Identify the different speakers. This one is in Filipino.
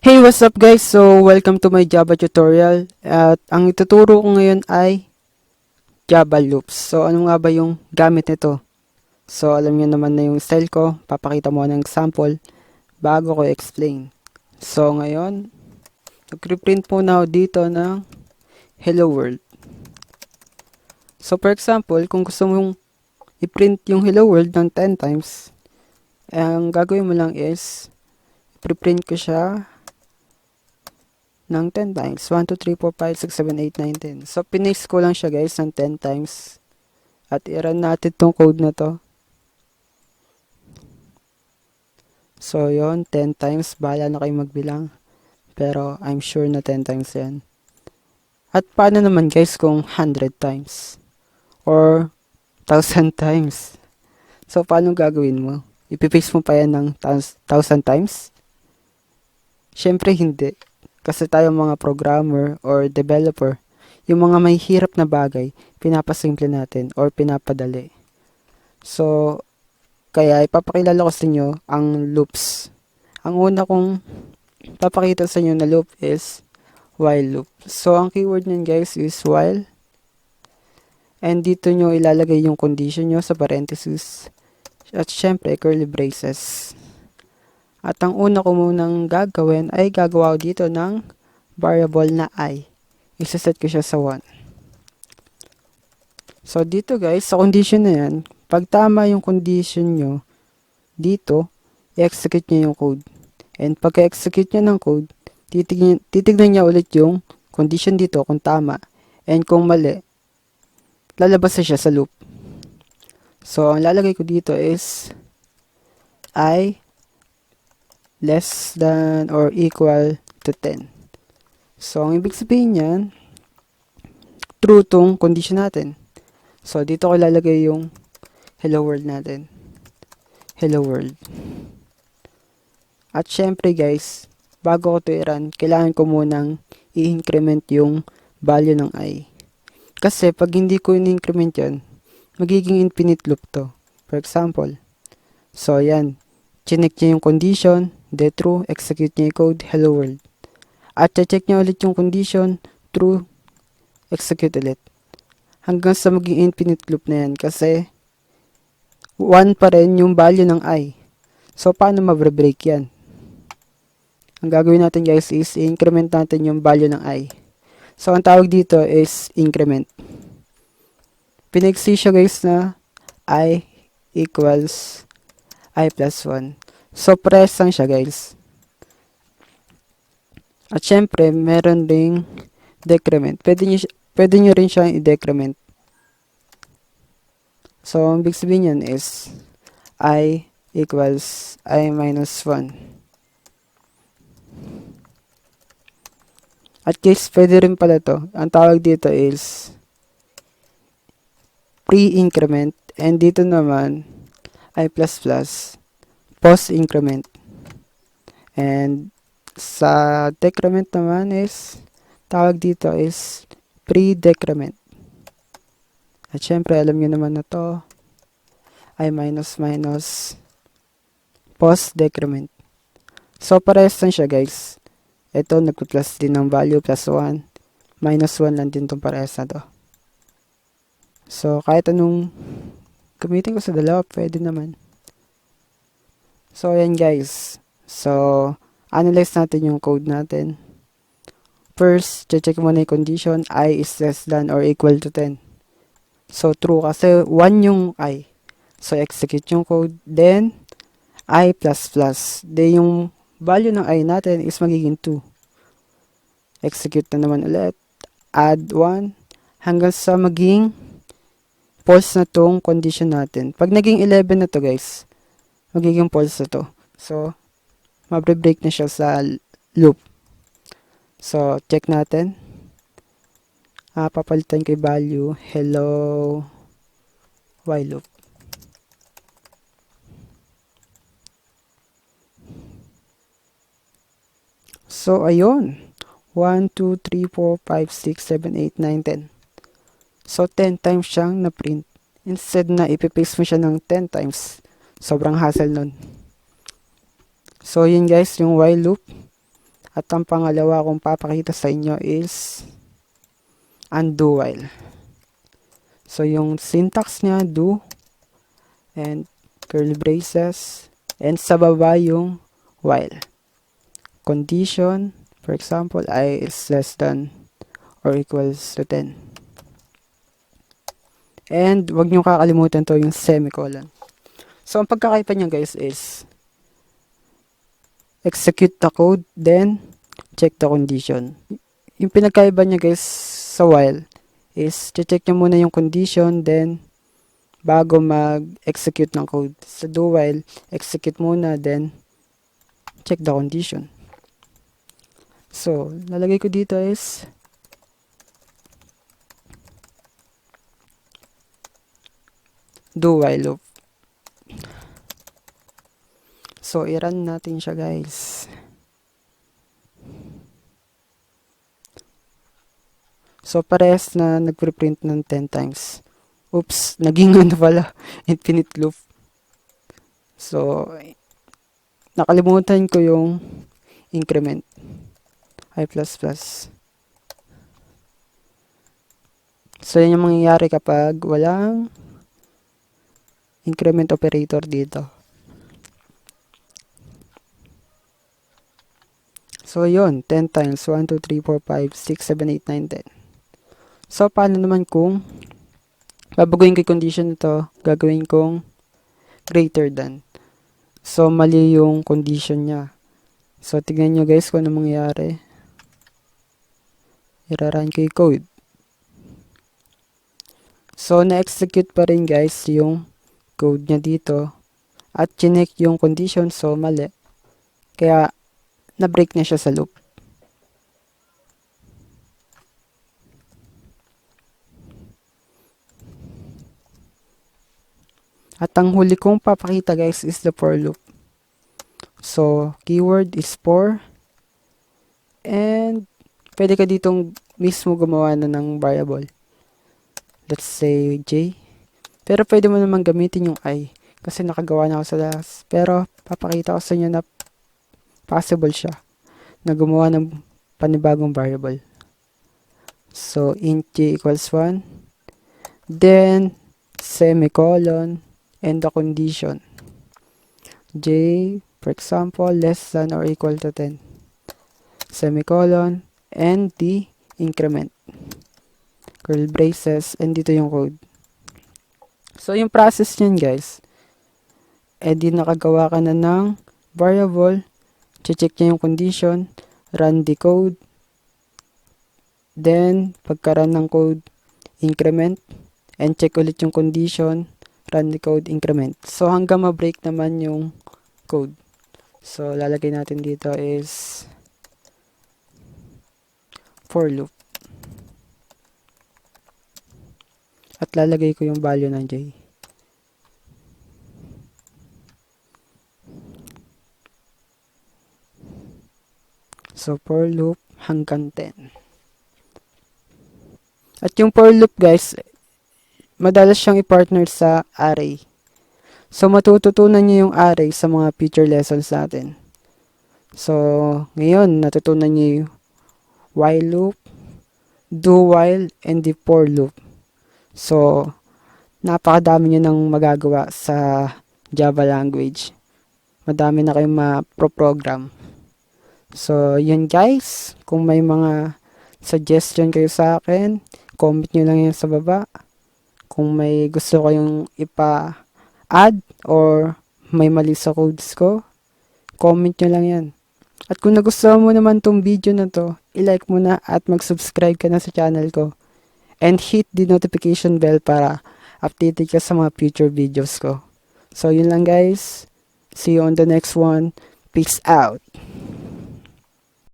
Speaker 1: Hey, what's up guys? So, welcome to my Java tutorial. At ang ituturo ko ngayon ay Java loops. So, ano nga ba yung gamit nito? So, alam niyo naman na yung style ko. Papakita mo ng example bago ko explain. So, ngayon, nag-reprint muna ako dito ng Hello World. So, for example, kung gusto mong i-print yung Hello World ng 10 times, ang gagawin mo lang is, i-print ko siya ng 10 times. 1, 2, 3, 4, 5, 6, 7, 8, 9, 10. So, pinaste ko lang siya guys ng 10 times. At i-run natin tong code na to. So, yon 10 times. Bahala na kayo magbilang. Pero, I'm sure na 10 times yan. At paano naman guys kung 100 times? Or 1,000 times? So, paano gagawin mo? Ipipaste mo pa yan ng 1,000 times? Syempre hindi. Kasi tayo mga programmer or developer, yung mga may hirap na bagay, pinapasimple natin or pinapadali. So, kaya ipapakilala ko sa inyo ang loops. Ang una kong papakita sa inyo na loop is while loop. So, ang keyword niyan guys is while. And dito nyo ilalagay yung condition nyo sa parenthesis. At syempre, curly braces. At ang una ko munang gagawin ay gagawa ko dito ng variable na I. Isaset ko siya sa 1. So, dito guys, sa condition na yan, pag tama yung condition nyo, dito, i-execute nyo yung code. And pagka-execute nyo ng code, titignan niya ulit yung condition dito kung tama. And kung mali, lalabas na siya sa loop. So, ang lalagay ko dito is I less than or equal to 10. So, ang ibig sabihin niyan, true tong condition natin. So, dito ko lalagay yung hello world natin. Hello world. At syempre guys, bago ko ito i-run, kailangan ko munang i-increment yung value ng I. Kasi pag hindi ko in-increment yan, magiging infinite loop to. For example, so yan, chinek niya yung condition, de true, execute niya yung code, hello world. At check niya ulit yung condition, true, execute ulit. Hanggang sa maging infinite loop na yan kasi 1 pa rin yung value ng I. So, paano ma-break yan? Ang gagawin natin guys is increment natin yung value ng I. So, ang tawag dito is increment. Pinagsi siya guys na I equals I plus 1. So, press lang siya guys. At syempre, meron ding decrement. Pwede nyo rin siyang i-decrement. So, ang big sabihin yan is I equals I minus 1. At guys, pwede rin pala to. Ang tawag dito is pre-increment. And dito naman, I plus plus, post-increment. And sa decrement naman is, tawag dito is pre-decrement. At syempre, alam nyo naman na to, I minus minus, post-decrement. So, parehas lang siya guys. Ito, nagpa-plus din ng value, plus 1. Minus 1 lang din itong parehas na to. So, kahit anong gamitin ko sa dalawa, pwede naman. So, ayan guys. So, analyze natin yung code natin. First, check muna yung condition, I is less than or equal to 10. So, true kasi 1 yung I. So, execute yung code. Then, I plus plus. Then, yung value ng I natin is magiging 2. Execute na naman ulit. Add 1 hanggang sa maging false na tong condition natin. Pag naging 11 na to guys, magiging false na to. So, mabre-break na siya sa loop. So, check natin. Papalitan ko yung value. Hello while loop. So, ayun. 1, 2, 3, 4, 5, 6, 7, 8, 9, 10. So, 10 times siyang na-print. Instead na ipipaste mo siya ng 10 times. Sobrang hassle nun. So, yun guys, yung while loop. At ang pangalawa kong papakita sa inyo is undo while. So yung syntax niya, do and curly braces, and sa baba yung while. Condition, for example, I is less than or equals to 10. And wag nyo kakalimutan to yung semicolon. So ang pagkakaiba niya guys is execute the code, then check the condition. Yung pinagkaiba niya guys sa while is check nyo muna yung condition, then bago mag-execute ng code. Sa do while, execute muna, then check the condition. So, lalagay ko dito is do while loop. So, i-run natin siya guys. So, parehas na nagpre-print ng 10 times. Oops, naging ano pala, infinite loop. So, nakalimutan ko yung increment. I++. So, yan yung mangyayari kapag walang increment operator dito. So, yun. 10 times. 1, 2, 3, 4, 5, 6, 7, 8, 9, 10. So, paano naman kung babaguhin ko yung condition nito, gagawin kong greater than. So, mali yung condition niya. So, tignan nyo guys kung ano mangyayari. Irarun ko yung code. So, na-execute pa rin guys yung code niya dito. At chinek yung condition, so mali. Kaya, na-break na siya sa loop. At ang huli kong papakita guys is the for loop. So, keyword is for. And, pwede ka ditong mismo gumawa na ng variable. Let's say J. Pero pwede mo naman gamitin yung I. Kasi nakagawa na ako sa last. Pero, papakita ko sa inyo na possible siya. Na gumawa ng panibagong variable. So, int J equals 1. Then, semicolon. And the condition. J, for example, less than or equal to 10. Semicolon. And the increment. Curly braces. And dito yung code. So, yung process nyan guys. Di nakagawa ka na ng variable. Check niya yung condition. Run the code. Then, pagka-run ng code, increment. And check ulit yung condition. Run the code, increment. So, hanggang ma-break naman yung code. So, lalagay natin dito is for loop. At lalagay ko yung value ng J. So, for loop hanggang 10. At yung for loop guys, madalas siyang i-partner sa array. So, matututunan niyo yung array sa mga future lessons natin. So, ngayon, natutunan niyo yung while loop, do while, and the for loop. So, napakadami niyo nang magagawa sa Java language. Madami na kayong ma-program. So, yun guys. Kung may mga suggestion kayo sa akin, comment nyo lang yan sa baba. Kung may gusto kayong ipa-add or may mali sa codes ko, comment nyo lang yan. At kung nagustuhan mo naman tong video na to, i-like mo na at mag-subscribe ka na sa channel ko. And hit the notification bell para updated ka sa mga future videos ko. So, yun lang guys. See you on the next one. Peace out.